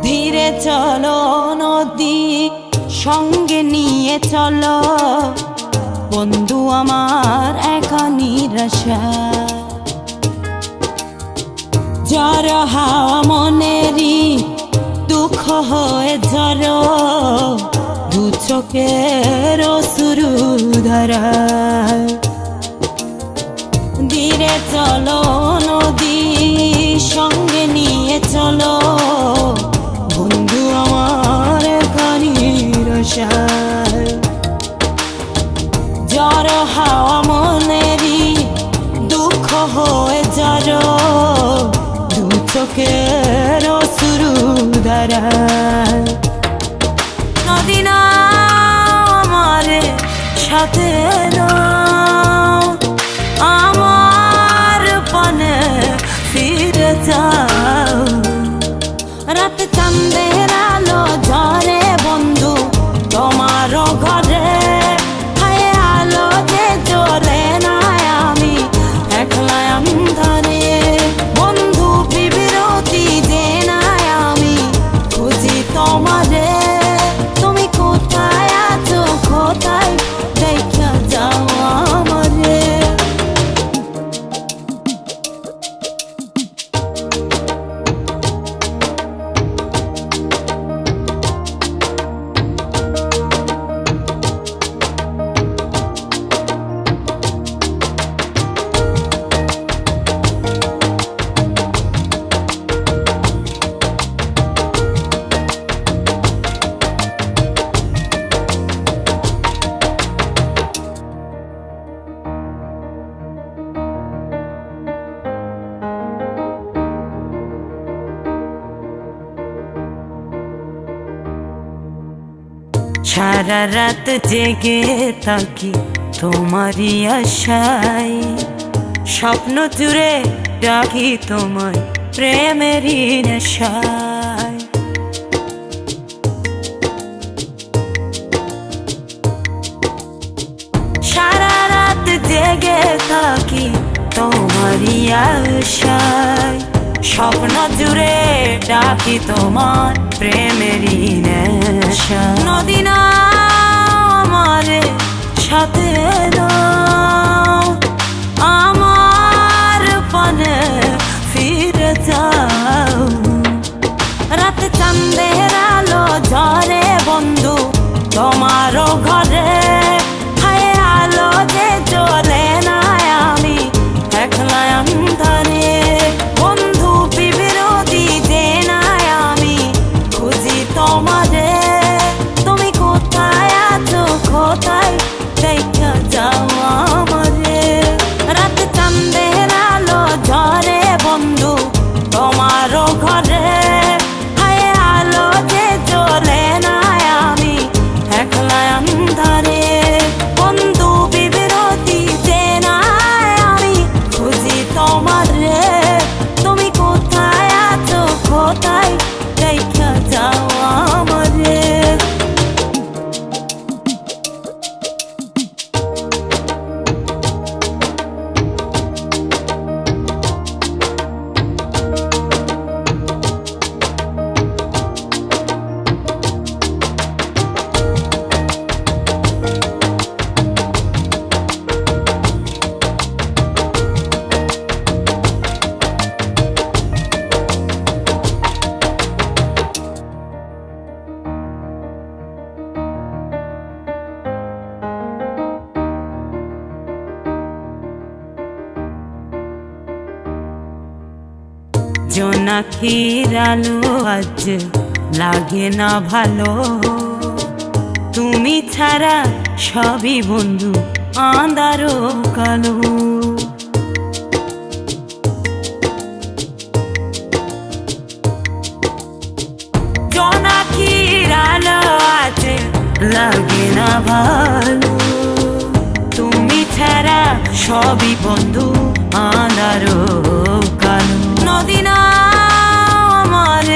ধীরে চলো নদী সঙ্গে নিয়ে চলো বন্ধু আমার একা নিরাশা ঝড় হাওয়া মনেরই দুঃখ হয়ে ঝড় দু চোখের অশ্রু ধারা ধীরে চলো নদী সঙ্গে নিয়ে চলো বন্ধু আমার একা নিরাশা ঝড় হাওয়া মনেরই দুঃখ হয়ে ঝড় দু চোখের অশ্রু ধারা নদী না আমার সাথে আমার পানে ফিরে যাও রাত চাঁদের আলো ঝরে বন্ধু তোমারও ঘরে হায় আলো যে জ্বলে না আমি একলা অন্ধকারে বন্ধু বিরতি যে না আমি খুঁজি তোমারে তুমি কোথায় আছো কোথায় দেখা যাও আমারে সারা রাত জেগে থাকি তোমারই আশায় স্বপ্ন জুড়ে ডাকি তোমায় প্রেমেরই নেশায় সারা রাত জেগে থাকি তোমারই আশায় স্বপ্ন জুড়ে ডাকি তোমার প্রেমেরই নেশা নদী না আমার সাথে আমার পানে ফিরে যাও রাত চাঁদের আলো ঝরে বন্ধু তোমারও ঘরে হায় আলো যে জ্বলে না আমি একলা অন্ধকারে বন্ধু বিরতি যে না আমি খুঁজি তোমারে তুমি কোথায় আছো কোথায় দেখা যাও আমারে রাত চাঁদের আলো ঝরে বন্ধু তোমারও ঘরে হায় আলো যে জ্বলে না আমি একলা অন্ধকারে বন্ধু বিরতি যে না আমি খুঁজি তোমারে তুমি কোথায় আছো কোথায় দেখা যাও আমারে জোনাকির আলো আজ লাগে না ভালো তুমি ছাড়া সবই বন্ধু আঁধারো কালো জোনাকির আলো আজ লাগে না ভালো তুমি ছাড়া সবই বন্ধু আঁধারো কালো নদী না আমার